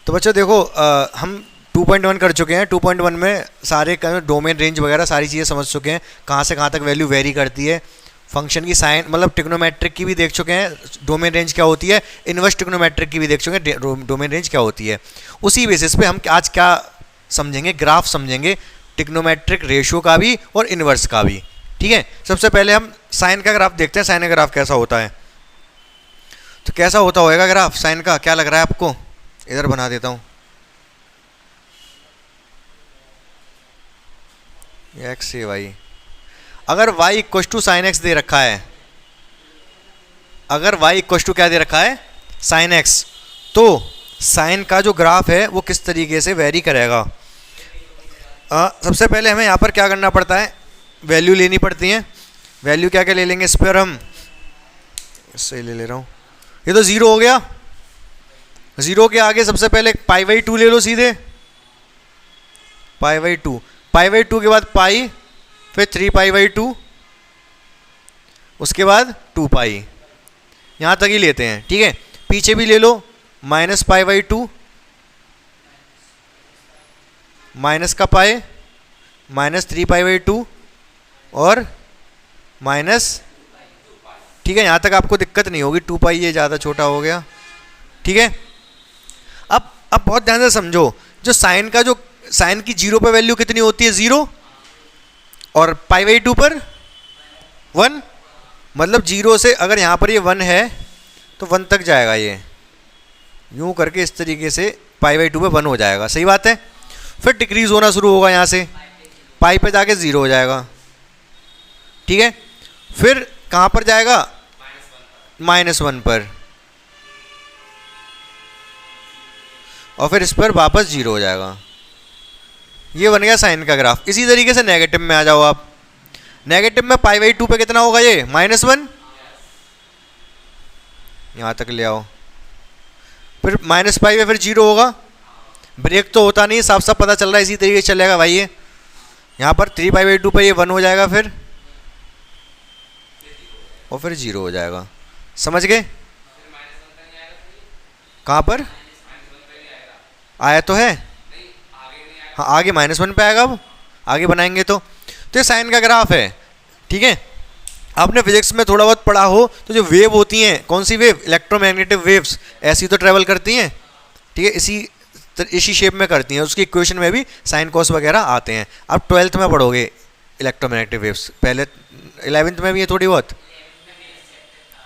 तो बच्चों देखो हम 2.1 कर चुके हैं। 2.1 में सारे डोमेन रेंज वगैरह सारी चीज़ें समझ चुके हैं, कहाँ से कहाँ तक वैल्यू वेरी करती है। फंक्शन की साइन मतलब ट्रिग्नोमेट्रिक की भी देख चुके हैं, डोमेन रेंज क्या होती है। इन्वर्स ट्रिग्नोमेट्रिक की भी देख चुके हैं, डोमेन रेंज क्या होती है। उसी बेसिस पे हम आज क्या समझेंगे, ग्राफ समझेंगे, ट्रिग्नोमेट्रिक रेशियो का भी और इन्वर्स का भी। ठीक है, सबसे पहले हम साइन का ग्राफ देखते हैं। साइन का ग्राफ कैसा होता है, तो कैसा होता होगा ग्राफ साइन का, क्या लग रहा है आपको? इधर बना देता हूँ, एक्स ए वाई। अगर y equal to sine x दे रखा है, अगर y इक्व टू क्या दे रखा है, साइन एक्स, तो साइन का जो ग्राफ है वो किस तरीके से वेरी करेगा। सबसे पहले हमें यहाँ पर क्या करना पड़ता है, वैल्यू लेनी पड़ती है। वैल्यू क्या क्या ले लेंगे इस पर हम, इससे ले रहा हूँ, ये तो ज़ीरो हो गया। ज़ीरो के आगे सबसे पहले π/2 ले लो सीधे, π/2, π/2 के बाद पाई, फिर 3π/2, उसके बाद 2π, यहाँ तक ही लेते हैं। ठीक है, पीछे भी ले लो, -π/2, माइनस का पाई, -3π/2 और माइनस। ठीक है, यहाँ तक आपको दिक्कत नहीं होगी। 2π ये ज़्यादा छोटा हो गया। ठीक है, अब बहुत ध्यान से समझो, जो साइन का जो साइन की 0 पे वैल्यू कितनी होती है, 0, और π/2 पर 1, मतलब 0 से अगर यहाँ पर ये 1 है तो 1 तक जाएगा, ये यूं करके इस तरीके से π/2 पे 1 हो जाएगा। सही बात है। फिर डिक्रीज होना शुरू होगा यहाँ से, पाई पे जाके 0 हो जाएगा। ठीक है, फिर कहाँ पर जाएगा, -1 पर, और फिर इस पर वापस 0 हो जाएगा। ये बन गया साइन का ग्राफ। इसी तरीके से नेगेटिव में आ जाओ आप। नेगेटिव में π/2 पे कितना होगा, ये -1, यहाँ तक ले आओ, फिर -π पे फिर 0 होगा। ब्रेक तो होता नहीं, साफ साफ पता चल रहा है, इसी तरीके से चलेगा भाई। ये यहाँ पर 3π/2 पे ये 1 हो जाएगा, फिर और फिर 0 हो जाएगा। समझ गए? कहाँ पर आया तो है, हाँ आगे -1 पे आएगा। अब आगे बनाएंगे तो ये साइन का ग्राफ है। ठीक है, आपने फिजिक्स में थोड़ा बहुत पढ़ा हो तो जो वेव होती हैं, कौन सी वेव, इलेक्ट्रोमैग्नेटिक वेव्स, ऐसी तो ट्रेवल करती हैं। ठीक है, इसी शेप में करती हैं। उसकी इक्वेशन में भी साइन कॉस वगैरह आते हैं। आप 12th में पढ़ोगे इलेक्ट्रोमैग्नेटिक वेव्स, पहले 11th में भी है थोड़ी बहुत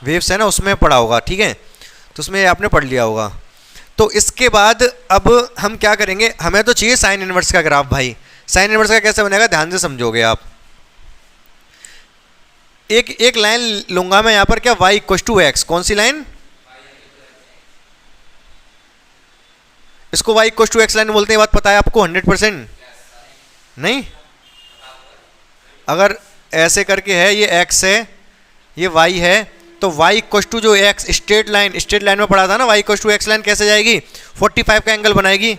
वेव्स है ना, उसमें पढ़ा होगा। ठीक है, तो उसमें आपने पढ़ लिया होगा। तो इसके बाद अब हम क्या करेंगे, हमें तो चाहिए साइन इनवर्स का ग्राफ भाई। साइन इनवर्स का कैसे बनेगा, ध्यान से समझोगे आप। एक लाइन लूंगा मैं यहाँ पर, क्या, y इक्व टू एक्स। कौन सी लाइन, इसको y equal to x line बोलते हैं। बात पता है आपको 100%? नहीं, अगर ऐसे करके है, ये x है, ये y है, तो y इक्व टू जो x, स्ट्रेट लाइन में पढ़ा था ना, y equal to x line कैसे जाएगी, 45 का एंगल बनाएगी।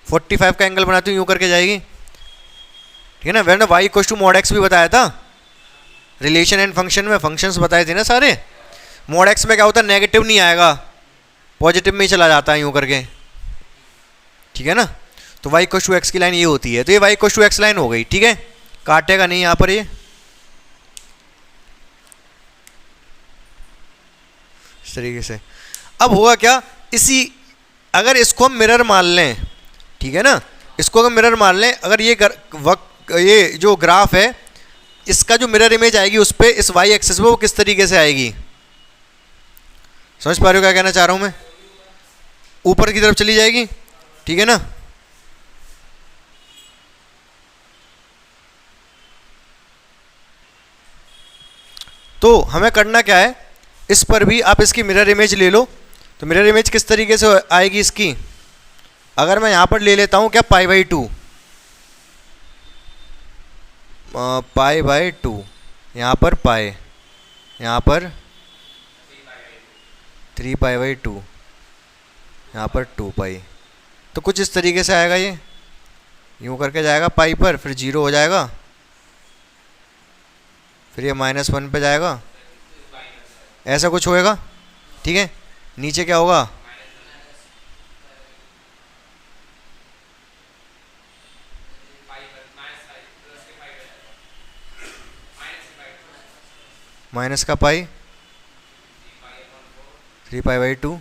45 का एंगल बनाती हूँ, यूँ करके जाएगी। ठीक है ना, मैंने y equal to mod x भी बताया था रिलेशन एंड फंक्शन में, फंक्शंस बताए थे ना सारे। mod x में क्या होता है, नेगेटिव नहीं आएगा, पॉजिटिव में ही चला जाता है यूँ करके। ठीक है ना, तो y इक्व टू एक्स की लाइन ये होती है। तो ये y equal to x line हो गई। ठीक है, काटेगा नहीं यहाँ पर ये, इस तरीके से। अब होगा क्या, अगर इसको हम मिरर मान लें, ठीक है ना, इसको अगर मिरर मान लें, अगर ये जो ग्राफ है, इसका जो मिरर इमेज आएगी उस पर, इस y एक्सिस पे, वो किस तरीके से आएगी। समझ पा रहे हो क्या कहना चाह रहा हूं मैं, ऊपर की तरफ चली जाएगी। ठीक है ना, तो हमें करना क्या है, इस पर भी आप इसकी मिरर इमेज ले लो। तो मिरर इमेज किस तरीके से आएगी इसकी, अगर मैं यहाँ पर ले लेता हूँ क्या, π/2, π/2, यहाँ पर पाई, यहाँ पर 3π/2, यहाँ पर 2π। तो कुछ इस तरीके से आएगा, ये यूँ करके जाएगा पाई पर, फिर 0 हो जाएगा, फिर ये -1 पे जाएगा, ऐसा कुछ होएगा। ठीक है, नीचे क्या होगा, माइनस का पाई 3 पाई/2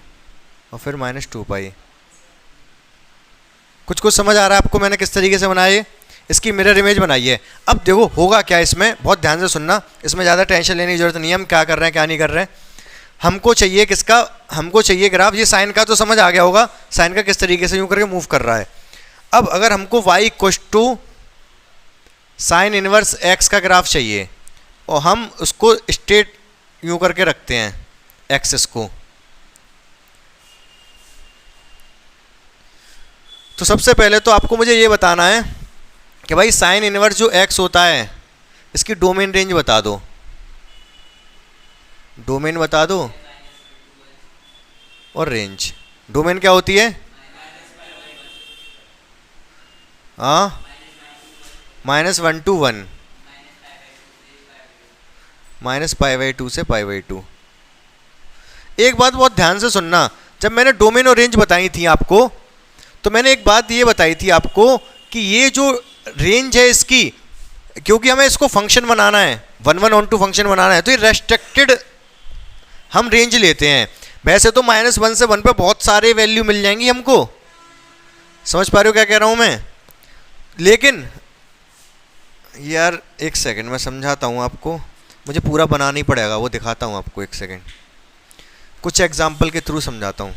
और फिर -2 पाई। कुछ कुछ समझ आ रहा है आपको मैंने किस तरीके से बनाया ये? इसकी मिरर इमेज बनाई है। अब देखो होगा क्या इसमें, बहुत ध्यान से सुनना, इसमें ज़्यादा टेंशन लेने की जरूरत नहीं है हम क्या कर रहे हैं क्या नहीं कर रहे हैं। हमको चाहिए किसका, हमको चाहिए ग्राफ, ये साइन का तो समझ आ गया होगा, साइन का किस तरीके से यूँ करके मूव कर रहा है। अब अगर हमको y साइन इनवर्स x का ग्राफ चाहिए और हम उसको स्ट्रेट यूँ करके रखते हैं एक्सिस को, तो सबसे पहले तो आपको मुझे ये बताना है कि भाई साइन इनवर्स जो x होता है इसकी डोमेन रेंज बता दो, डोमेन बता दो और रेंज। डोमेन क्या होती है? हाँ, -1 to 1, -π/2 से π/2। एक बात बहुत ध्यान से सुनना, जब मैंने डोमेन और रेंज बताई थी आपको, तो मैंने एक बात ये बताई थी आपको कि ये जो रेंज है इसकी, क्योंकि हमें इसको फंक्शन बनाना है, 1 1 on 2 फंक्शन बनाना है, तो ये रेस्ट्रिक्टेड हम रेंज लेते हैं। वैसे तो -1 से 1 पे बहुत सारे वैल्यू मिल जाएंगी हमको, समझ पा रहे हो क्या कह रहा हूँ मैं? लेकिन यार एक सेकंड मैं समझाता हूँ आपको, मुझे पूरा बनाना ही पड़ेगा, वो दिखाता हूँ आपको, एक सेकंड कुछ एग्जाम्पल के थ्रू समझाता हूँ।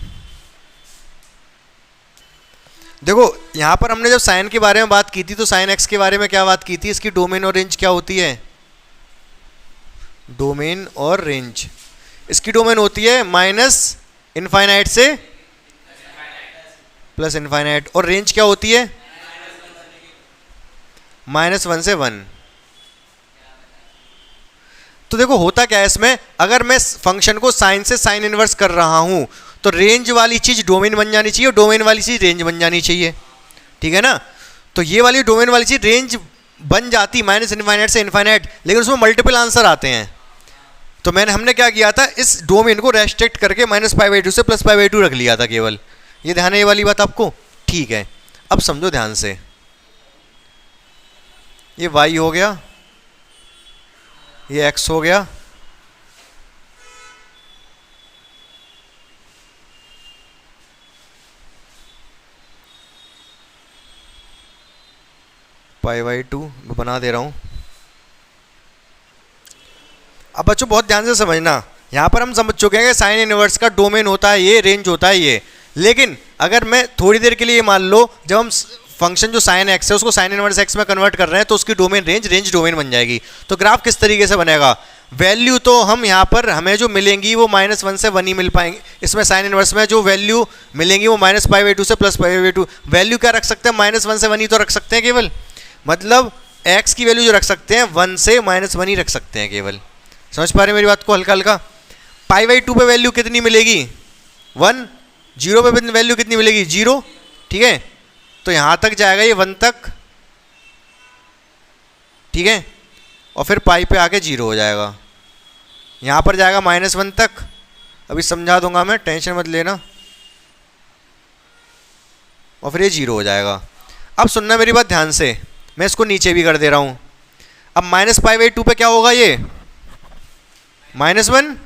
देखो यहाँ पर हमने जब साइन के बारे में बात की थी तो साइन x के बारे में क्या बात की थी, इसकी डोमेन और रेंज क्या होती है? डोमेन और रेंज, इसकी डोमेन होती है -∞ से +∞, और रेंज क्या होती है? -1 से 1। तो देखो होता क्या है इसमें, अगर मैं फंक्शन को साइन से साइन इनवर्स कर रहा हूं तो रेंज वाली चीज डोमेन बन जानी चाहिए और डोमेन वाली चीज रेंज बन जानी चाहिए, ठीक है ना? तो ये वाली डोमेन वाली चीज रेंज बन जाती -∞ से ∞, लेकिन उसमें मल्टीपल आंसर आते हैं। तो हमने क्या किया था, इस डोमेन को रेस्ट्रिक्ट करके -π/2 से +π/2 रख लिया था केवल। ये ध्यान है ये वाली बात आपको? ठीक है, अब समझो ध्यान से, ये y हो गया, ये x हो गया, π/2 बना दे रहा हूं। अब बच्चों बहुत ध्यान से समझना, यहां पर हम समझ चुके हैं कि साइन इनवर्स का डोमेन होता है ये, रेंज होता है ये। लेकिन अगर मैं थोड़ी देर के लिए मान लो, जब हम फंक्शन जो साइन x है उसको साइन इनवर्स x में कन्वर्ट कर रहे हैं, तो उसकी डोमेन रेंज, रेंज डोमेन बन जाएगी। तो ग्राफ किस तरीके से बनेगा? वैल्यू तो हम यहाँ पर हमें जो मिलेंगी वो -1 से 1 ही मिल पाएंगे, इसमें साइन इनवर्स में जो वैल्यू मिलेंगी वो -π/2 से +π/2। वैल्यू क्या रख सकते हैं? -1 से 1 ही तो रख सकते हैं केवल, मतलब x की वैल्यू जो रख सकते हैं 1 से -1 ही रख सकते हैं केवल। समझ पा रहे हैं मेरी बात को हल्का हल्का? π/2 पे वैल्यू कितनी मिलेगी? 1। 0 पे वैल्यू कितनी मिलेगी? 0, ठीक है? तो यहाँ तक जाएगा ये 1 तक, ठीक है, और फिर पाई पे आके 0 हो जाएगा। यहाँ पर जाएगा -1 तक, अभी समझा दूंगा मैं, टेंशन मत लेना, और फिर ये 0 हो जाएगा। अब सुनना मेरी बात ध्यान से, मैं इसको नीचे भी कर दे रहा हूँ। अब -π/2 पे क्या होगा? ये -1,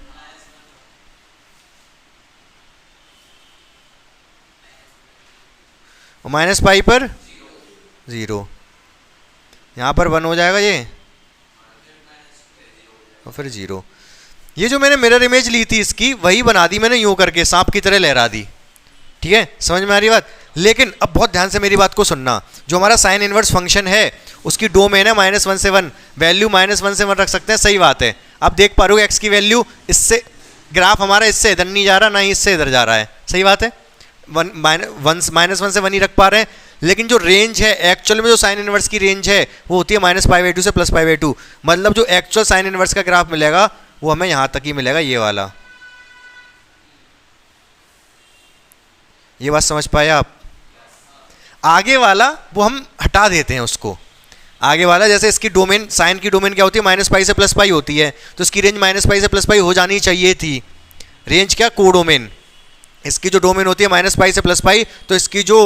और -π पर 0, यहाँ पर 1 हो जाएगा ये, और फिर 0। ये जो मैंने मिरर इमेज ली थी इसकी, वही बना दी मैंने यूं करके, सांप की तरह लहरा दी, ठीक है? समझ में आ रही बात? लेकिन अब बहुत ध्यान से मेरी बात को सुनना, जो हमारा साइन इनवर्स फंक्शन है उसकी डोमेन है -1 से 1, वैल्यू -1 से 1 रख सकते हैं, सही बात है। आप देख पा रहे हो x की वैल्यू, इससे ग्राफ हमारा इससे इधर नहीं जा रहा, ना ही इससे इधर जा रहा है, सही बात है। -1 से 1 ही रख पा रहे हैं, लेकिन जो रेंज है एक्चुअल में, जो साइन इनवर्स की रेंज है वो होती है -π/2 से +π/2, मतलब जो एक्चुअल साइन इनवर्स का ग्राफ मिलेगा वो हमें यहाँ तक ही मिलेगा, ये वाला। ये बात समझ पाए आप? आगे वाला वो हम हटा देते हैं उसको, आगे वाला जैसे इसकी डोमेन, साइन की डोमेन क्या होती है? -π से +π होती है, तो इसकी रेंज -π से +π हो जानी चाहिए थी। रेंज क्या? कोडोमेन। इसकी जो डोमेन होती है -π से +π, तो इसकी जो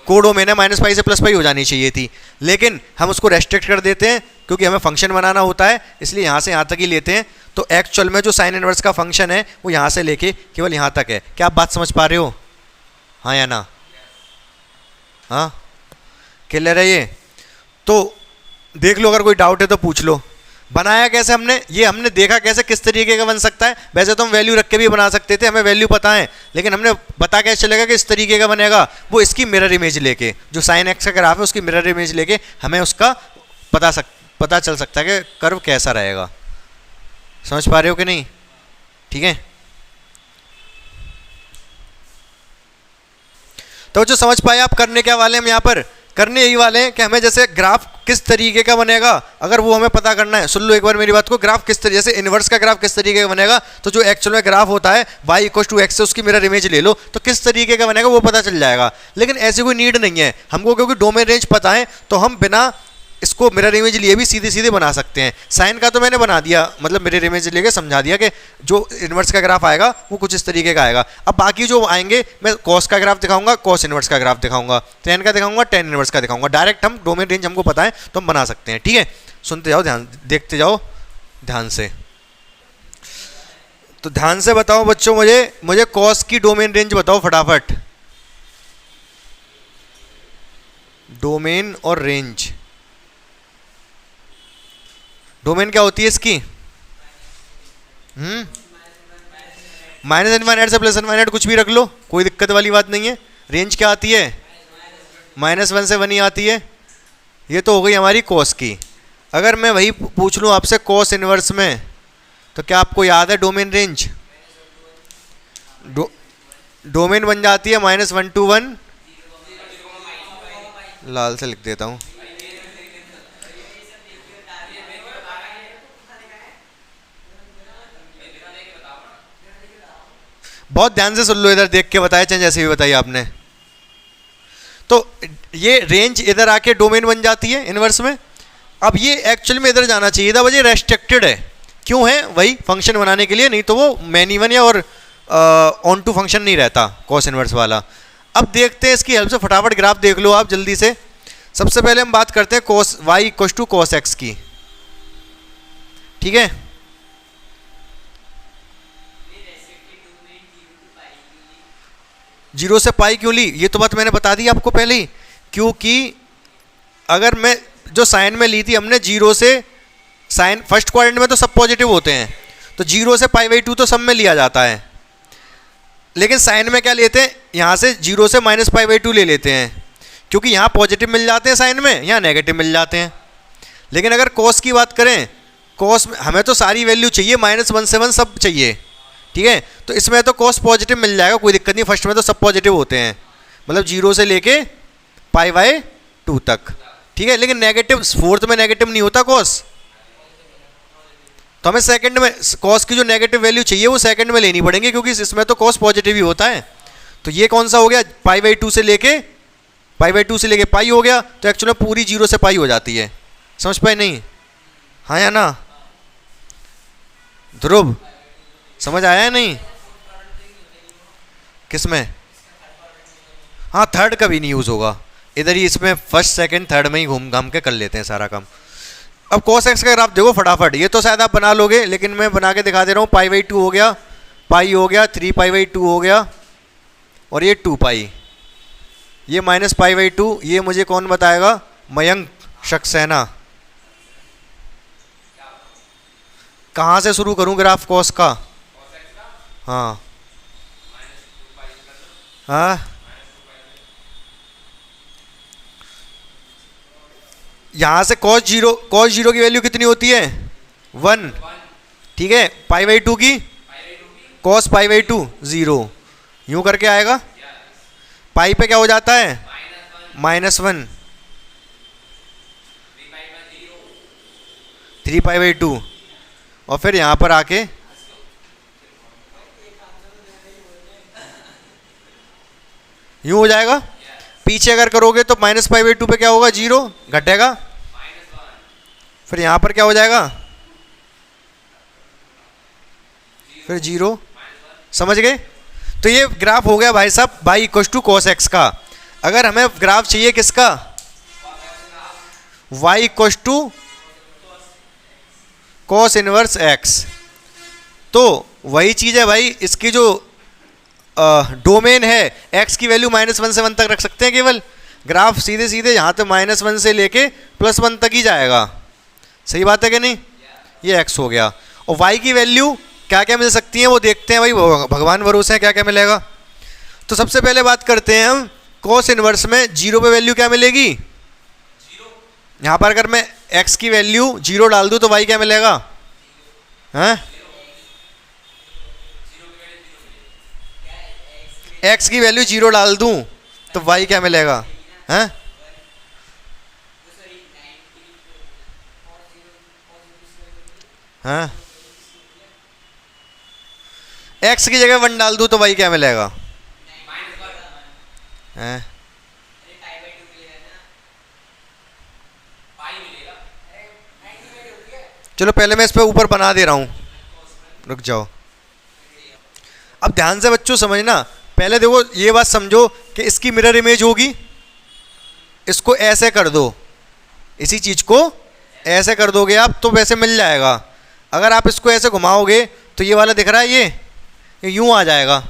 कोडोमेन है, माइनस पाई से प्लस पाई हो जानी चाहिए थी, लेकिन हम उसको रेस्ट्रिक्ट कर देते हैं क्योंकि हमें फंक्शन बनाना होता है, इसलिए यहाँ से यहाँ तक ही लेते हैं। तो एक्चुअल में जो साइन इनवर्स का फंक्शन है वो यहाँ से लेके केवल यहाँ तक है। क्या आप बात समझ पा रहे हो? हाँ या ना? हाँ, क्लियर है ये? तो देख लो, अगर कोई डाउट है तो पूछ लो। बनाया कैसे हमने, ये हमने देखा कैसे किस तरीके का बन सकता है। वैसे तो हम वैल्यू रख के भी बना सकते थे, हमें वैल्यू पता है, लेकिन हमने पता कैसे चलेगा कि इस तरीके का बनेगा? वो इसकी मिरर इमेज लेके, जो साइन एक्स का ग्राफ है उसकी मिरर इमेज लेके हमें उसका पता चल सकता है कि कर्व कैसा रहेगा। समझ पा रहे हो कि नहीं? ठीक है, तो जो समझ पाए आप, करने क्या वाले हम यहाँ पर, करने यही वाले हैं कि हमें जैसे ग्राफ किस तरीके का बनेगा, अगर वो हमें पता करना है। सुन लो एक बार मेरी बात को, ग्राफ किस तरीके, जैसे इनवर्स का ग्राफ किस तरीके का बनेगा, तो जो एक्चुअल में ग्राफ होता है y = x से उसकी मिरर इमेज ले लो, तो किस तरीके का बनेगा वो पता चल जाएगा। लेकिन ऐसी कोई नीड नहीं है हमको, क्योंकि डोमेन रेंज पता है, तो हम बिना इसको मिरर इमेज लिए भी सीधे सीधे बना सकते हैं। साइन का तो मैंने बना दिया, मतलब मिरर इमेज लेके समझा दिया कि जो इन्वर्स का ग्राफ आएगा वो कुछ इस तरीके का आएगा। अब बाकी जो आएंगे, मैं कॉस का ग्राफ दिखाऊंगा, कॉस इन्वर्स का ग्राफ दिखाऊंगा, टेन का दिखाऊंगा, टेन इन्वर्स का दिखाऊंगा। डायरेक्ट हम डोमेन रेंज हमको पता है तो हम बना सकते हैं। ठीक है, सुनते जाओ, ध्यान देखते जाओ ध्यान से। तो ध्यान से बताओ बच्चों, मुझे कॉस की डोमेन रेंज बताओ फटाफट। डोमेन और रेंज, डोमेन क्या होती है इसकी? माइनस इनफाइनाइट से प्लस इनफाइनाइट कुछ भी रख लो, कोई दिक्कत वाली बात नहीं है। रेंज क्या आती है? -1 से 1 ही आती है। ये तो हो गई हमारी कॉस की। अगर मैं वही पूछ लूँ आपसे कॉस इनवर्स में, तो क्या आपको याद है डोमेन रेंज? डोमेन बन जाती है -1 to 1, लाल से लिख देता हूँ, बहुत ध्यान से सुन लो, इधर देख के बताया चाहे जैसे भी बताइए आपने। तो ये रेंज इधर आके डोमेन बन जाती है इनवर्स में। अब ये एक्चुअली में इधर जाना चाहिए था, वजह रेस्ट्रिक्टेड है। क्यों है? वही फंक्शन बनाने के लिए, नहीं तो वो मैन इवन या और ऑन टू फंक्शन नहीं रहता कॉस इनवर्स वाला। अब देखते हैं इसकी हेल्प से, फटाफट ग्राफ देख लो आप जल्दी से। सबसे पहले हम बात करते हैं cos y = cos x की। ठीक है, जीरो से पाई क्यों ली, ये तो बात मैंने बता दी आपको पहले ही। क्योंकि अगर मैं जो साइन में ली थी हमने, जीरो से साइन फर्स्ट क्वाड्रेंट में तो सब पॉजिटिव होते हैं, तो 0 से π/2 तो सब में लिया जाता है। लेकिन साइन में क्या लेते हैं, यहाँ से 0 से -π/2 ले लेते हैं, क्योंकि यहाँ पॉजिटिव मिल जाते हैं साइन में, यहाँ नेगेटिव मिल जाते हैं। लेकिन अगर कॉस की बात करें, कॉस में हमें तो सारी वैल्यू चाहिए, -1 से 1 सब चाहिए। ठीक है, तो इसमें तो कॉस पॉजिटिव मिल जाएगा, कोई दिक्कत नहीं। फर्स्ट में तो सब पॉजिटिव होते हैं, मतलब 0 से लेके π/2 तक। ठीक है, लेकिन नेगेटिव, फोर्थ में नेगेटिव नहीं होता कॉस, तो हमें सेकंड में कॉस की जो नेगेटिव वैल्यू चाहिए वो सेकंड में लेनी पड़ेंगे, क्योंकि इसमें तो कॉस पॉजिटिव ही होता है। तो ये कौन सा हो गया, π/2 से लेके पाई हो गया, तो एक्चुअली पूरी 0 से पाई हो जाती है। समझ पाए नहीं? हाँ या ना? ध्रुव समझ आया है नहीं? किसमें? हाँ, थर्ड का भी नहीं यूज होगा इधर ही, इसमें फर्स्ट सेकंड थर्ड में ही घूम घाम के कर लेते हैं सारा काम। अब cos x का ग्राफ देखो फटाफट, ये तो शायद आप बना लोगे, लेकिन मैं बना के दिखा दे रहा हूँ। π/2 हो गया, पाई हो गया, 3π/2 हो गया, और ये 2π, ये -π/2। ये मुझे कौन बताएगा? मयंक सक्सेना। कहाँ से शुरू करूँ ग्राफ cos का? हाँ हाँ, यहाँ से cos 0 की वैल्यू कितनी होती है? 1। ठीक है, π/2 की cos π/2 0, यूं करके आएगा। पाई पे क्या हो जाता है? -1, 3π/2, और फिर यहाँ पर आके यूं हो जाएगा। पीछे अगर करोगे तो -π/2 पे क्या होगा? 0 घटेगा, फिर यहाँ पर क्या हो जाएगा? फिर 0। समझ गए? तो ये ग्राफ हो गया भाई साहब y = cos x का। अगर हमें ग्राफ चाहिए किसका, y equal to cos inverse x, तो वही चीज है भाई, इसकी जो डोमेन है x की वैल्यू -1 से 1 तक रख सकते हैं केवल, ग्राफ सीधे सीधे यहाँ तो -1 से लेके +1 तक ही जाएगा। सही बात है कि नहीं? ये x हो गया। और y की वैल्यू क्या क्या मिल सकती है वो देखते हैं भाई, भगवान भरोसे है क्या क्या मिलेगा। तो सबसे पहले बात करते हैं हम कॉस इनवर्स में 0 पे वैल्यू क्या मिलेगी, यहाँ पर अगर मैं x की वैल्यू 0 डाल दूँ तो y क्या मिलेगा, हैं? x की वैल्यू 0 डाल दूँ तो y क्या मिलेगा, हैं? हाँ, x की जगह 1 डाल दूँ तो y क्या मिलेगा, हैं? चलो पहले मैं इस पे ऊपर बना दे रहा हूँ, रुक जाओ। अब ध्यान से बच्चों समझना, पहले देखो ये बात समझो कि इसकी मिरर इमेज होगी, इसको ऐसे कर दो, इसी चीज को ऐसे कर दोगे आप तो वैसे मिल जाएगा। अगर आप इसको ऐसे घुमाओगे तो ये वाला दिख रहा है, ये यूं आ जाएगा,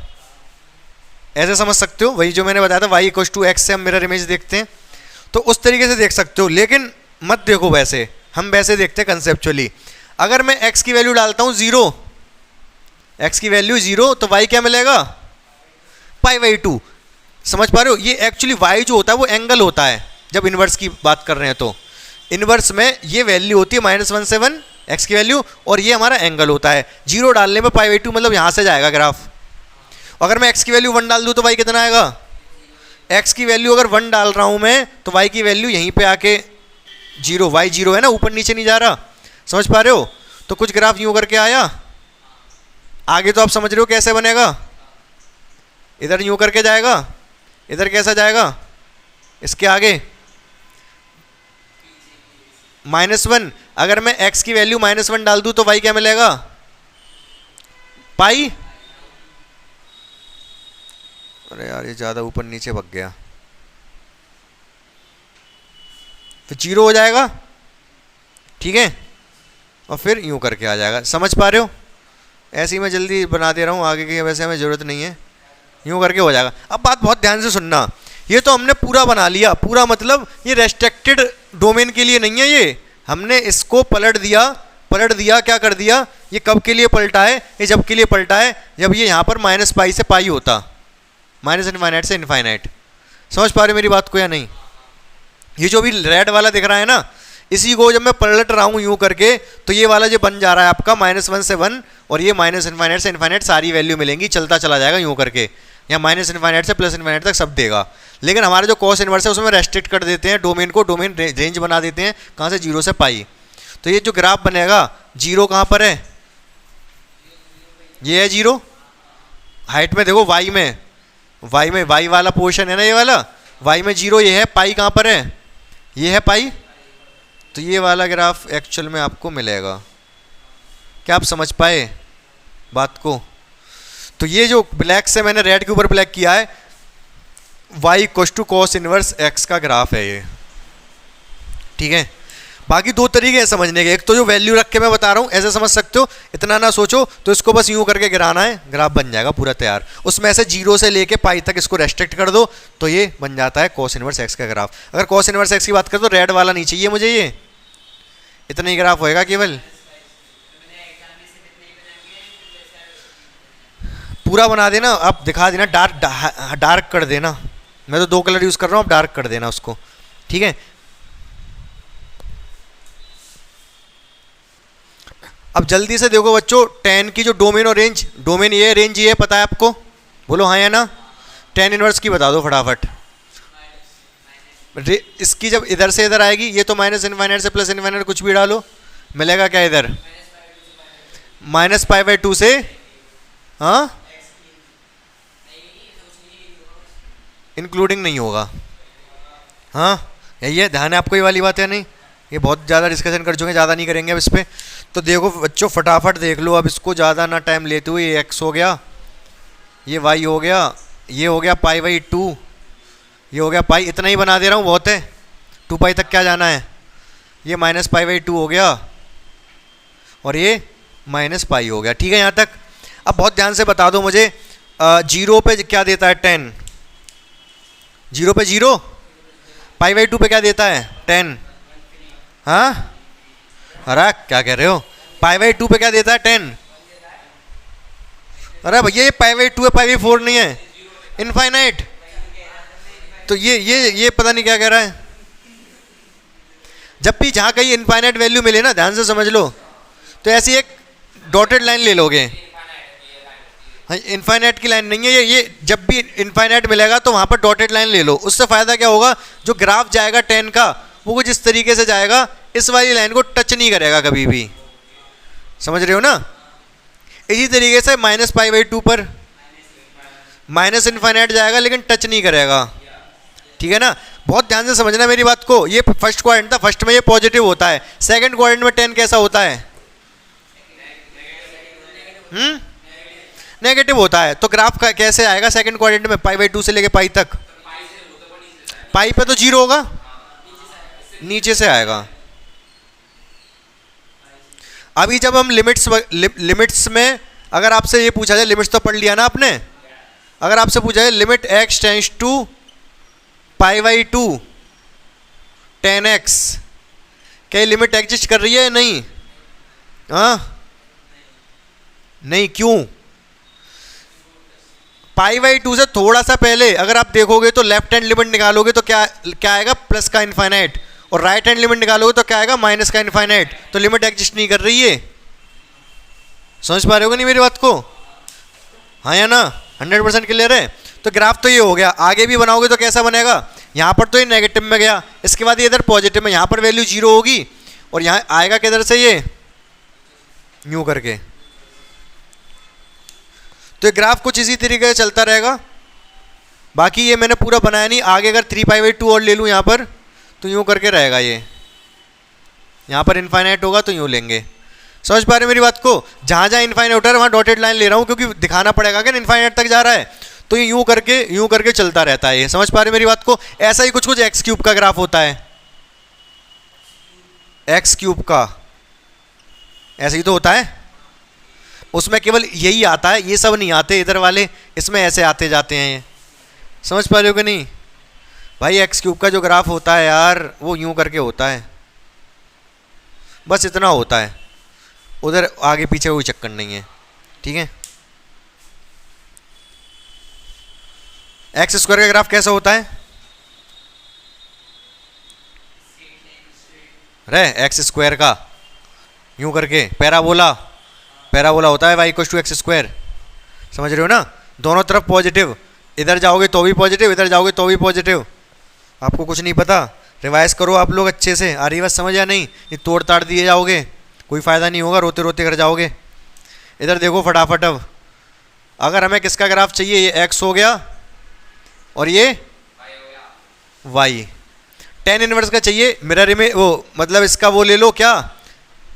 ऐसे समझ सकते हो। वही जो मैंने बताया था y इक्वल टू x से हम मिरर इमेज देखते हैं, तो उस तरीके से देख सकते हो। लेकिन मत देखो वैसे, हम वैसे देखते हैं कंसेप्चुअली। अगर मैं x की वैल्यू डालता हूँ 0, x की वैल्यू 0 तो y क्या मिलेगा, π/2। समझ पा रहे हो? ये एक्चुअली y जो होता है वो एंगल होता है, जब इन्वर्स की बात कर रहे हैं तो इन्वर्स में ये वैल्यू होती है -1 से 1 x की वैल्यू, और ये हमारा एंगल होता है। 0 डालने में π/2 मतलब यहाँ से जाएगा ग्राफ। अगर मैं x की वैल्यू 1 डाल दूँ तो y कितना आएगा, x की वैल्यू अगर 1 डाल रहा हूँ मैं तो y की वैल्यू यहीं पे आके 0, y 0 है ना, ऊपर नीचे नहीं जा रहा। समझ पा रहे हो? तो कुछ ग्राफ यूं करके आया, आगे तो आप समझ रहे हो कैसे बनेगा, इधर यूं करके जाएगा, इधर कैसा जाएगा, इसके आगे -1। अगर मैं x की वैल्यू -1 डाल दूं तो y क्या मिलेगा, पाई। अरे यार ये ज्यादा ऊपर नीचे भग गया, तो 0 हो जाएगा, ठीक है, और फिर यूं करके आ जाएगा। समझ पा रहे हो? ऐसे ही मैं जल्दी बना दे रहा हूँ, आगे की वैसे हमें ज़रूरत नहीं है, यूं करके हो जाएगा। अब बात बहुत ध्यान से सुनना, ये तो हमने पूरा बना लिया, पूरा मतलब ये रेस्ट्रिक्टेड डोमेन के लिए नहीं है, ये हमने इसको पलट दिया, क्या कर दिया, ये कब के लिए पलटा है, ये जब के लिए पलटा है जब ये यहाँ पर -π से पाई होता, -∞ से इनफाइनाइट। समझ पा रहे मेरी बात को या नहीं? ये जो भी रेड वाला दिख रहा है ना, इसी को जब मैं पलट रहा हूँ यूं करके तो ये वाला जो बन जा रहा है आपका -1 से 1, और ये -∞ से इनफाइनाइट सारी वैल्यू मिलेंगी, चलता चला जाएगा यूं करके, या -∞ से +∞ तक सब देगा। लेकिन हमारा जो कॉस इनवर्स है उसमें रेस्ट्रिक्ट कर देते हैं डोमेन को, डोमेन रेंज बना देते हैं कहाँ से, 0 से पाई। तो ये जो ग्राफ बनेगा 0 कहाँ पर है, ये है 0, हाइट में देखो y में y वाला पोर्शन है ना, ये वाला y में 0 ये है, पाई कहाँ पर है, ये है पाई। तो ये वाला ग्राफ एक्चुअल में आपको मिलेगा। क्या आप समझ पाए बात को? तो ये जो ब्लैक से मैंने रेड के ऊपर ब्लैक किया है, y equal to cos inverse x का ग्राफ है ये, ठीक है। बाकी दो तरीके हैं समझने के, एक तो जो वैल्यू रख के मैं बता रहा हूँ ऐसे समझ सकते हो, इतना ना सोचो, तो इसको बस यूं करके गिराना है, ग्राफ बन जाएगा पूरा तैयार। उसमें ऐसे 0 से लेके पाई तक इसको रेस्ट्रिक्ट कर दो तो ये बन जाता है कॉस इनवर्स x का ग्राफ। अगर कॉस इनवर्स x की बात करें तो रेड वाला नहीं चाहिए मुझे, ये इतना ही ग्राफ होएगा केवल। पूरा बना देना, आप दिखा देना, डार्क कर देना, मैं तो 2 कलर यूज़ कर रहा हूँ, आप डार्क कर देना उसको, ठीक है। अब जल्दी से देखो बच्चों, tan की जो डोमेन और रेंज, डोमेन ये है, रेंज ये है, पता है आपको, बोलो हाँ या ना। tan इनवर्स की बता दो फटाफट। इसकी जब इधर से इधर आएगी, ये तो -∞ से +∞ कुछ भी डालो, मिलेगा क्या इधर, -π/2 से, हाँ इंक्लूडिंग नहीं होगा, हाँ यही है, ध्यान है आपको ये वाली बात है नहीं। ये बहुत ज़्यादा डिस्कशन कर चुके हैं, ज़्यादा नहीं करेंगे अब इस पर। तो देखो बच्चों फटाफट देख लो, अब इसको ज़्यादा ना टाइम लेते हुए, ये x हो गया, ये y हो गया, ये हो गया π/2, ये हो गया पाई, इतना ही बना दे रहा हूँ, बहुत है। 2 पाई तक क्या जाना है, ये माइनस पाई बाई 2 हो गया और ये माइनस पाई हो गया। ठीक है यहाँ तक। अब बहुत ध्यान से बता दो मुझे, 0 पे क्या देता है 10, 0 पे 0, पाई बाई 2 पे क्या देता है 10। हाँ अरे क्या कह रहे हो, पाई बाई 2 पे क्या देता है 10। अरे भैया ये पाई बाई 2 है, पाई बाई 4 नहीं है, इनफाइनाइट। तो ये पता नहीं क्या कह रहा है। जब भी जहाँ कहीं इनफाइनाइट वैल्यू मिले ना, ध्यान से समझ लो, तो ऐसी एक डॉटेड लाइन ले लोगे। हाँ इनफाइनाइट की लाइन नहीं है ये जब भी इनफाइनाइट मिलेगा तो वहाँ पर डॉटेड लाइन ले लो। उससे फ़ायदा क्या होगा, जो ग्राफ जाएगा 10 का वो कुछ इस तरीके से जाएगा, इस वाली लाइन को टच नहीं करेगा कभी भी। समझ रहे हो ना। इसी तरीके से माइनस पाई बाई 2 पर माइनस इनफाइनाइट जाएगा लेकिन टच नहीं करेगा। ठीक है ना, बहुत ध्यान से समझना मेरी बात को। ये फर्स्ट क्वाड्रेंट था, फर्स्ट में ये पॉजिटिव होता है, सेकंड क्वाड्रेंट में 10 कैसा होता है, नेगेटिव होता है। तो ग्राफ का कैसे आएगा सेकंड क्वाड्रेंट में, पाई बाई 2 से लेके पाई तक। पाई पे तो 0 होगा, नीचे से आएगा। अभी जब हम लिमिट्स में अगर आपसे ये पूछा जाए, लिमिट्स तो पढ़ लिया ना आपने, अगर आपसे पूछा जाए limit x tends to pi by 2 10x, क्या लिमिट एग्जिस्ट कर रही है या नहीं। हाँ नहीं, क्यों, पाई बाई 2 से थोड़ा सा पहले अगर आप देखोगे तो लेफ्ट हैंड लिमिट निकालोगे तो क्या क्या आएगा, प्लस का इनफाइनाइट, और राइट हैंड लिमिट निकालोगे तो क्या आएगा, माइनस का इनफाइनाइट। तो लिमिट एग्जिस्ट नहीं कर रही है। समझ पा रहे हो नहीं मेरी बात को, हाँ या ना, 100% क्लियर है। तो ग्राफ तो ये हो गया, आगे भी बनाओगे तो कैसा बनेगा, यहाँ पर तो ये नेगेटिव में गया, इसके बाद ये इधर पॉजिटिव में, यहाँ पर वैल्यू 0 होगी और यहाँ आएगा किधर से, ये यूं करके। तो ये ग्राफ कुछ इसी तरीके से चलता रहेगा। बाकी ये मैंने पूरा बनाया नहीं, आगे अगर 3 पाई बाई 2 और ले लूँ यहाँ पर तो यूं करके रहेगा ये, यहाँ पर इनफाइनाइट होगा तो यूं लेंगे। समझ पा रहे मेरी बात को, जहाँ जहाँ इनफाइनाइट होता है वहाँ डॉटेड लाइन ले रहा हूँ क्योंकि दिखाना पड़ेगा कि इनफाइनाइट तक जा रहा है, तो ये यूं करके चलता रहता है ये। समझ पा रहे मेरी बात को। ऐसा ही कुछ कुछ एक्स क्यूब का ग्राफ होता है, एक्स क्यूब का ऐसे ही तो होता है, उसमें केवल यही आता है, ये सब नहीं आते इधर वाले, इसमें ऐसे आते जाते हैं ये। समझ पा रहे हो कि नहीं भाई। एक्स क्यूब का जो ग्राफ होता है यार वो यूं करके होता है, बस इतना होता है, उधर आगे पीछे कोई चक्कर नहीं है। ठीक है, एक्स स्क्वायर का ग्राफ कैसा होता है, रे एक्स स्क्वायर का यूं करके पैराबोला, पैराबोला होता है y equals to x square. समझ रहे हो ना, दोनों तरफ पॉजिटिव, इधर जाओगे तो भी पॉजिटिव, इधर जाओगे तो भी पॉजिटिव। आपको कुछ नहीं पता, रिवाइज करो आप लोग अच्छे से, आ रही बात समझ या नहीं। ये तोड़ ताड़ दिए जाओगे कोई फ़ायदा नहीं होगा, रोते रोते घर जाओगे। इधर देखो फटाफट, अब अगर हमें किसका ग्राफ चाहिए, ये x हो गया और ये y, tan इनवर्स का चाहिए, मिरर इमेज वो मतलब इसका वो ले लो क्या,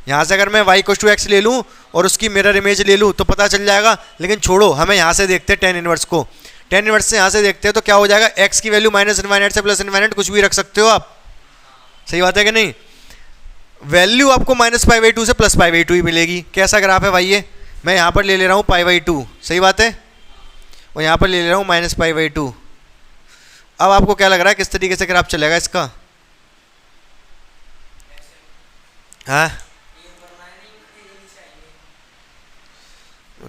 यहाँ से अगर मैं y इक्वल्स टू एक्स ले लूँ और उसकी मिरर इमेज ले लूँ तो पता चल जाएगा। लेकिन छोड़ो, हमें यहाँ से देखते हैं tan इनवर्स को, tan इनवर्स से यहाँ से देखते हैं तो क्या हो जाएगा, x की वैल्यू माइनस इनफाइनाइट से प्लस इनफाइनाइट कुछ भी रख सकते हो आप। सही बात है कि नहीं, वैल्यू आपको माइनस पाई बाई 2 से प्लस पाई बाई 2 ही मिलेगी। कैसा ग्राफ है भाई ये, मैं यहाँ पर ले रहा हूँ पाई बाई 2, सही बात है, और यहाँ पर ले रहा हूँ माइनस पाई बाई 2। अब आपको क्या लग रहा है किस तरीके से ग्राफ चलेगा इसका, हाँ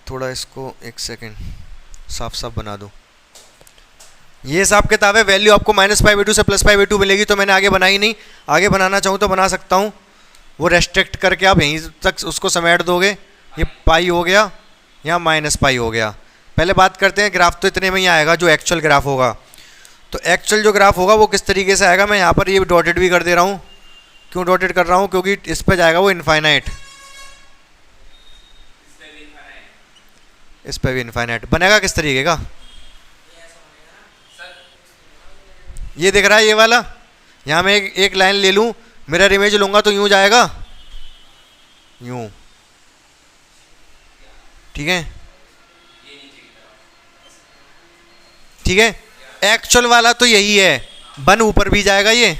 थोड़ा इसको एक सेकेंड साफ साफ बना दूँ। ये हिसाब किताब है, वैल्यू आपको माइनस पाई बाई 2 से प्लस पाई बाई 2 मिलेगी, तो मैंने आगे बनाई नहीं, आगे बनाना चाहूँ तो बना सकता हूँ। वो रेस्ट्रिक्ट करके आप यहीं तक उसको समेट दोगे, ये पाई हो गया, यहाँ माइनस पाई हो गया। पहले बात करते हैं ग्राफ, तो इतने में ही आएगा जो एक्चुअल ग्राफ होगा। तो एक्चुअल जो ग्राफ होगा वो किस तरीके से आएगा, मैं यहाँ पर ये डॉटेड भी कर दे रहा हूँ। क्यों डॉटेड कर रहा हूँ, क्योंकि इस पर जाएगा वो इनफाइनाइट, इस पर भी इनफाइनाइट बनेगा। किस तरीके का, ये दिख रहा है ये वाला, यहाँ मैं एक लाइन ले लूँ, मिरर इमेज लूँगा तो यूँ जाएगा, यूँ। ठीक है, ठीक है, एक्चुअल वाला तो यही है, 1 ऊपर भी जाएगा ये।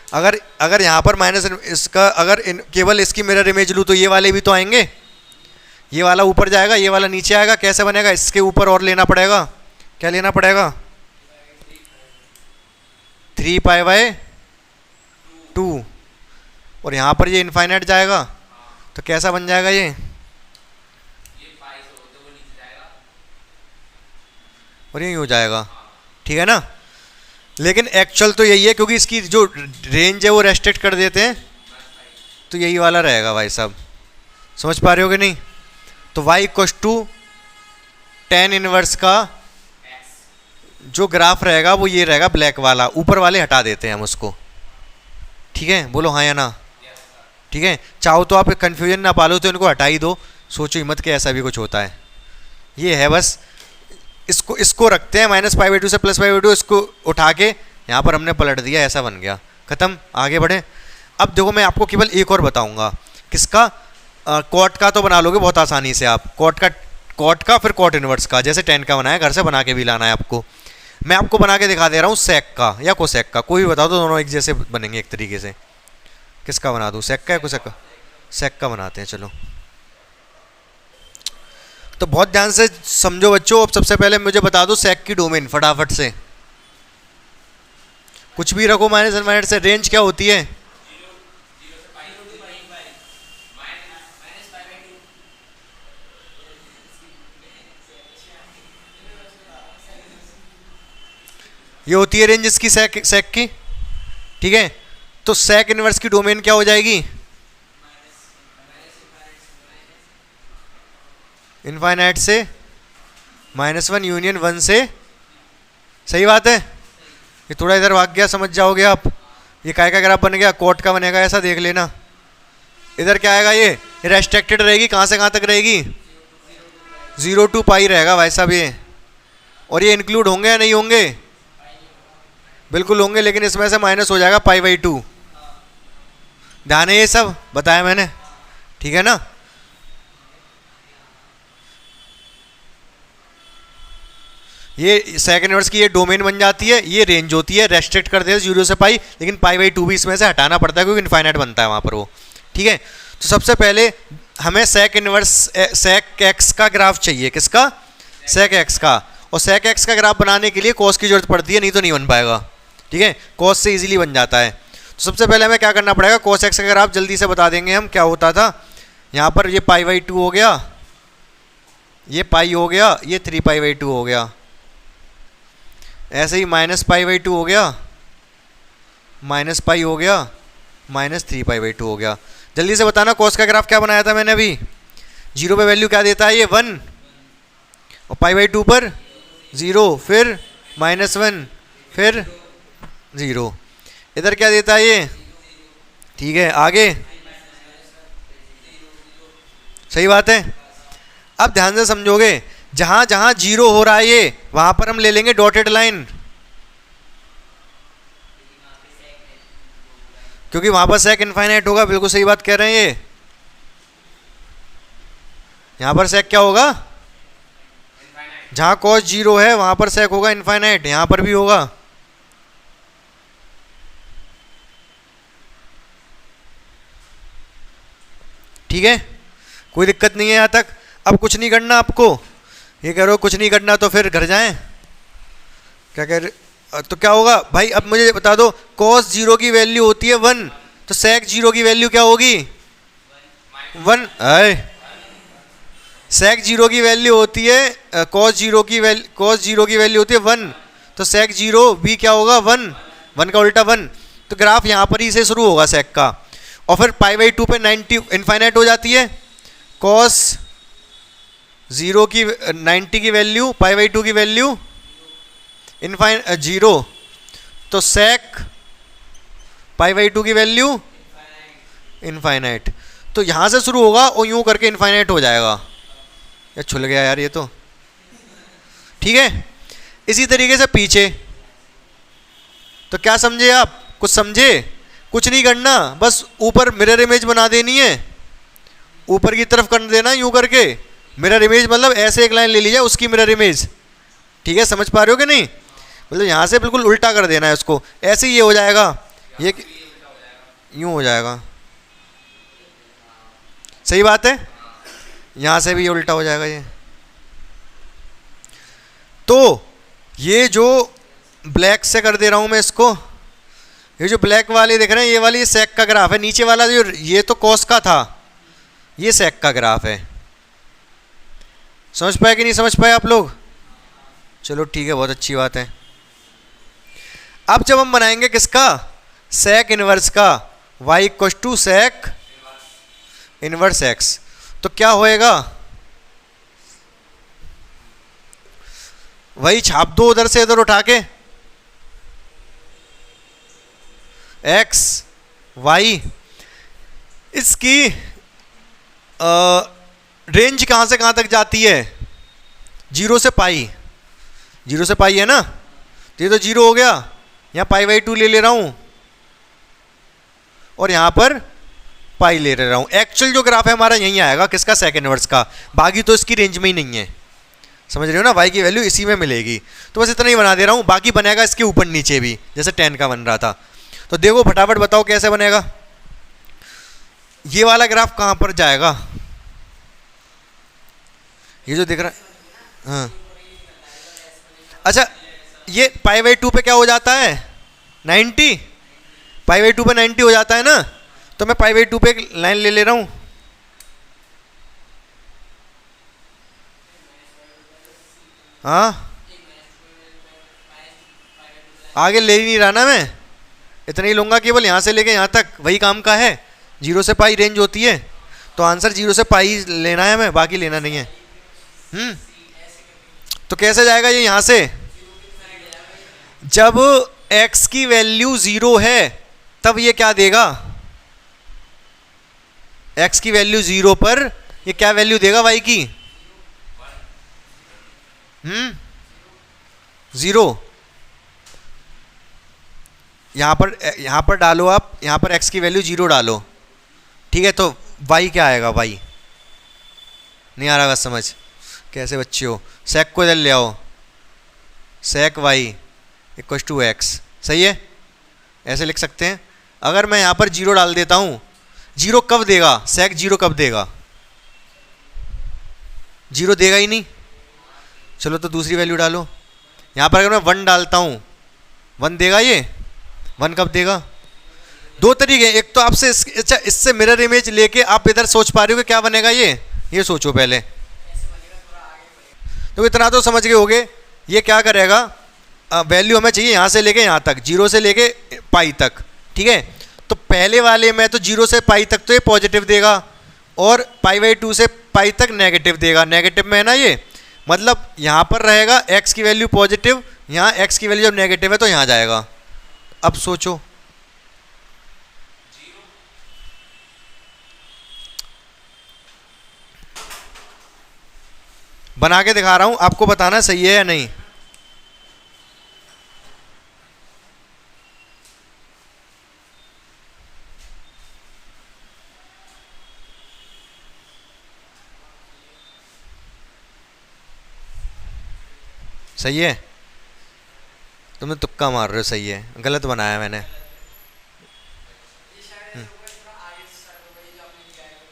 अगर यहाँ पर माइनस इसका अगर केवल इसकी मिरर इमेज लूँ तो ये वाले भी तो आएंगे, ये वाला ऊपर जाएगा ये वाला नीचे आएगा, कैसे बनेगा? इसके ऊपर और लेना पड़ेगा, क्या लेना पड़ेगा? 3π/2, और यहाँ पर ये इनफाइनाइट जाएगा तो कैसा बन जाएगा ये? और यही हो जाएगा, ठीक है ना। लेकिन एक्चुअल तो यही है, क्योंकि इसकी जो रेंज है वो रेस्ट्रिक्ट कर देते हैं, तो यही वाला रहेगा भाई साहब। समझ पा रहे हो कि नहीं? तो y = tan इनवर्स का जो ग्राफ रहेगा वो ये रहेगा, ब्लैक वाला। ऊपर वाले हटा देते हैं हम उसको, ठीक है? बोलो हाँ या ना, ठीक है। चाहो तो आप कन्फ्यूजन ना पालो तो इनको हटा ही दो, सोचो ही मत कि ऐसा भी कुछ होता है। ये है बस, इसको रखते हैं -π/2 से +π/2, इसको उठा के यहाँ पर हमने पलट दिया, ऐसा बन गया, ख़त्म। आगे बढ़े। अब देखो मैं आपको केवल एक और बताऊंगा, किसका? कॉट का तो बना लोगे बहुत आसानी से आप, कॉट का फिर कॉट इनवर्स का, जैसे tan का बनाया, घर से बना के भी लाना है आपको। मैं आपको बना के दिखा दे रहा हूँ सेक का या कोसेक का, कोई भी बता दो, दोनों एक जैसे बनेंगे एक तरीके से। किसका बना दूँ, सेक का या कोसेक का? सेक का बनाते हैं, चलो। तो बहुत ध्यान से समझो बच्चों। अब सबसे पहले मुझे बता दो सेक की डोमेन फटाफट से, कुछ भी रखो माइनस इनफाइनाइट से। रेंज क्या होती है? ये होती है रेंज इसकी, सेक की, ठीक है। तो सेक इनवर्स की डोमेन क्या हो जाएगी? इनफाइनाइट से -1 यूनियन 1 से। सही बात है। ये थोड़ा इधर भाग गया, समझ जाओगे आप। ये काय का ग्राफ बन गया, कॉट का बनेगा, ऐसा देख लेना। इधर क्या आएगा? ये रेस्ट्रिक्टेड रहेगी, कहाँ से कहाँ तक रहेगी? 0 to π रहेगा भाई साहब ये। और ये इंक्लूड होंगे या नहीं होंगे? बिल्कुल होंगे, लेकिन इसमें से माइनस हो जाएगा π/2। ध्यान है, ये सब बताया मैंने, ठीक है ना। ये सेक इनवर्स की ये डोमेन बन जाती है, ये रेंज होती है, रेस्ट्रिक्ट कर देते हैं 0 से π, लेकिन π/2 भी इसमें से हटाना पड़ता है क्योंकि इनफाइनाइट बनता है वहाँ पर वो, ठीक है। तो सबसे पहले हमें सेक इनवर्स सेक एक्स का ग्राफ चाहिए। किसका? सेक एक्स का। और सेक एक्स का ग्राफ बनाने के लिए कॉस की जरूरत पड़ती है, नहीं तो नहीं बन पाएगा, ठीक है। कॉस से इजीली बन जाता है। तो सबसे पहले हमें क्या करना पड़ेगा? कॉस एक्स का ग्राफ जल्दी से बता देंगे हम। क्या होता था यहाँ पर? ये π/2 हो गया, ये पाई हो गया, ये 3π/2 हो गया, ऐसे ही -π/2 हो गया, -π हो गया, -3π/2 हो गया। जल्दी से बताना कॉस का ग्राफ क्या बनाया था मैंने अभी? 0 पे वैल्यू क्या देता है ये? 1, और π/2 पर 0, फिर -1, फिर 0। इधर क्या देता है ये? ठीक है, आगे। सही बात है। अब ध्यान से समझोगे, जहां जहां 0 हो रहा है ये, वहां पर हम ले लेंगे डॉटेड लाइन, क्योंकि वहां पर सेक इनफाइनाइट होगा। बिल्कुल सही बात कह रहे हैं ये। यहां पर सेक क्या होगा? जहां कॉस 0 है वहां पर सेक होगा इनफाइनाइट, यहां पर भी होगा। ठीक है, कोई दिक्कत नहीं है यहां तक। अब कुछ नहीं करना आपको, ये कह रहे हो कुछ नहीं करना तो फिर घर जाएं, क्या कह रहे? तो क्या होगा भाई? अब मुझे बता दो, cos 0 की वैल्यू होती है 1, तो sec 0 की वैल्यू क्या होगी? 1। sec 0 की वैल्यू होती है cos 0 की वैल्यू होती है 1, तो sec 0 भी क्या होगा? 1 का उल्टा 1। तो ग्राफ यहाँ पर ही से शुरू होगा sec का, और फिर π/2 पे 90 इनफाइनाइट हो जाती है। cos 0 की 90 की वैल्यू, π/2 की वैल्यू 0, तो sec π/2 की वैल्यू इनफाइनाइट। तो यहां से शुरू होगा और यूं करके इनफाइनाइट हो जाएगा। ये छुल गया यार ये तो, ठीक है। इसी तरीके से पीछे, तो क्या समझे आप? कुछ समझे? कुछ नहीं करना, बस ऊपर मिरर इमेज बना देनी है, ऊपर की तरफ कर देना यूं करके। मिरर इमेज मतलब ऐसे एक लाइन ले लीजिए, उसकी मिरर इमेज, ठीक है। समझ पा रहे हो कि नहीं? मतलब यहाँ से बिल्कुल उल्टा कर देना है उसको, ऐसे ही ये हो जाएगा, ये यूँ हो जाएगा। सही बात है, यहाँ से भी ये उल्टा हो जाएगा ये। तो ये जो ब्लैक से कर दे रहा हूँ मैं इसको, ये जो ब्लैक वाले देख रहे हैं, ये वाली सेक का ग्राफ है, नीचे वाला जो ये तो कॉस का था, ये सेक का ग्राफ है। समझ पाए कि नहीं समझ पाए आप लोग? चलो ठीक है, बहुत अच्छी बात है। अब जब हम बनाएंगे किसका, सेक इनवर्स का, y equal to sec inverse x, तो क्या होएगा, वही छाप दो उधर से इधर उठा के, x y, इसकी रेंज कहां से कहां तक जाती है, 0 से पाई, 0 से पाई है ना, तो ये तो 0 हो गया, यहाँ π/2 ले रहा हूं और यहां पर पाई ले रहा हूं। एक्चुअल जो ग्राफ है हमारा यहीं आएगा, किसका, सेक इनवर्स का, बाकी तो इसकी रेंज में ही नहीं है। समझ रहे हो ना, y की वैल्यू इसी में मिलेगी। तो बस इतना ही बना दे रहा हूं, बाकी बनेगा इसके ऊपर नीचे भी, जैसे tan का बन रहा था। तो देखो फटाफट बताओ कैसे बनेगा, ये वाला ग्राफ कहां पर जाएगा, ये जो दिख रहा है, हाँ अच्छा, ये π/2 पे क्या हो जाता है, 90, π/2 पे 90 हो जाता है ना, तो मैं π/2 पे एक लाइन ले रहा हूं, हाँ आगे ले ही नहीं रहा ना मैं, इतना ही लूंगा, केवल यहां से लेके यहां तक वही काम का है, 0 से पाई रेंज होती है, तो आंसर 0 से पाई लेना है मैं, बाकी लेना नहीं है। तो कैसे जाएगा ये, यहां से जब x की वैल्यू 0 है तब ये क्या देगा, x की वैल्यू 0 पर ये क्या वैल्यू देगा y की, 0। यहां पर डालो आप, यहां पर x की वैल्यू 0 डालो, ठीक है, तो y क्या आएगा, y नहीं आ रहा बस समझ, कैसे बच्चे हो, सेक को इधर ले आओ, सेक y इक्वल टू एक्स, सही है, ऐसे लिख सकते हैं। अगर मैं यहां पर 0 डाल देता हूं, 0 कब देगा, सेक 0 कब देगा, 0 देगा ही नहीं, चलो तो दूसरी वैल्यू डालो, यहां पर अगर मैं 1 डालता हूं, 1 देगा, ये 1 कब देगा। दो तरीके, एक तो आपसे अच्छा इससे मिरर इमेज लेके आप इधर सोच पा रहे हो कि क्या बनेगा, ये सोचो पहले, तो इतना तो समझ गए होगे। ये क्या करेगा, वैल्यू हमें चाहिए यहाँ से लेके यहाँ तक, 0 से लेके पाई तक, ठीक है, तो पहले वाले में तो 0 से पाई तक तो ये पॉजिटिव देगा, और π/2 से पाई तक नेगेटिव देगा, नेगेटिव में है ना ये, मतलब यहाँ पर रहेगा x की वैल्यू पॉजिटिव, यहाँ x की वैल्यू जब नेगेटिव है तो यहाँ जाएगा। अब सोचो, बना के दिखा रहा हूं, आपको बताना सही है या नहीं। सही है, तुमने तुक्का मार रहे हो, सही है, गलत बनाया मैंने।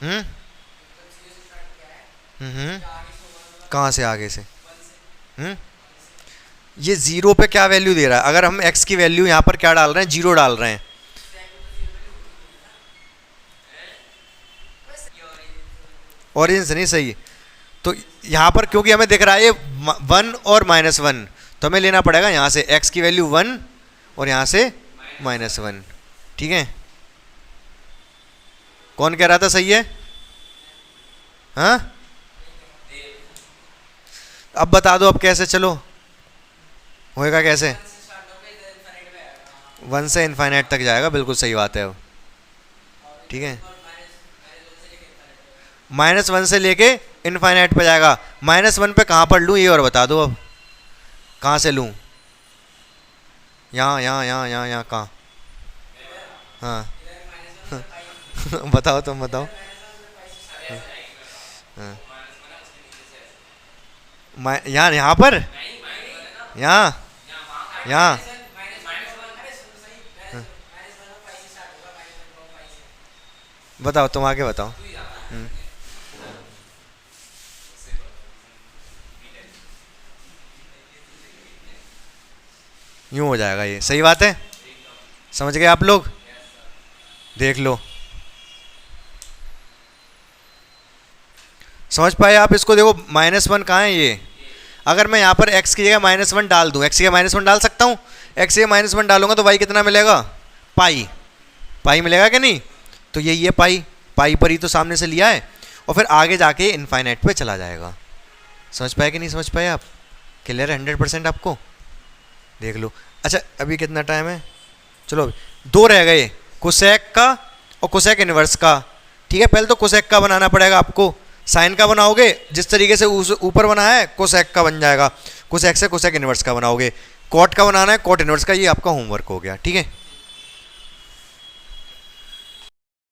हम्म कहाँ से, आगे से, ये 0 पे क्या वैल्यू दे रहा है, अगर हम x की वैल्यू यहाँ पर क्या डाल रहे हैं, 0 डाल रहे हैं, ऑरेंज नहीं, सही, तो यहाँ पर क्योंकि हमें दिख रहा है ये 1 और -1, तो हमें लेना पड़ेगा यहाँ से x की वैल्यू 1 और यहाँ से -1, ठीक है। कौन कह रहा था सही है, हाँ अब बता दो, अब कैसे, चलो होएगा कैसे, 1 से इनफाइनाइट तक जाएगा, बिल्कुल सही बात है, अब ठीक है, -1 से लेके इनफाइनाइट पे जाएगा। -1 पे कहाँ पर लूँ ये और बता दो, अब कहाँ से लूँ, यहाँ यहाँ यहाँ यहाँ यहाँ कहाँ, हाँ बताओ तुम बताओ, हाँ यहाँ यहाँ पर, यहाँ यहाँ बताओ, तुम आगे बताओ। यूं हो जाएगा, ये सही बात है। समझ गए आप लोग? देख लो, समझ पाए आप इसको? देखो -1 कहाँ है ये। अगर मैं यहाँ पर x की जगह -1 डाल दूँ, x की जगह -1 डाल सकता हूँ। x की जगह -1 डालूंगा तो y कितना मिलेगा? पाई। पाई मिलेगा कि नहीं? तो यही है पाई। पाई पर ही तो सामने से लिया है, और फिर आगे जाके इनफाइनाइट पे चला जाएगा। समझ पाए कि नहीं समझ पाए आप? क्लियर है 100% आपको? देख लो। अच्छा अभी कितना टाइम है? चलो अभी 2 रह गए, कोसेक का और कोसेक इनवर्स का। ठीक है, पहले तो कोसेक का बनाना पड़ेगा आपको। साइन का बनाओगे जिस तरीके से ऊपर बना है, कोसेक का बन जाएगा। कोसेक से कोसेक इनवर्स का बनाओगे। कॉट का बनाना है, कॉट इनवर्स का। ये आपका होमवर्क हो गया, ठीक है।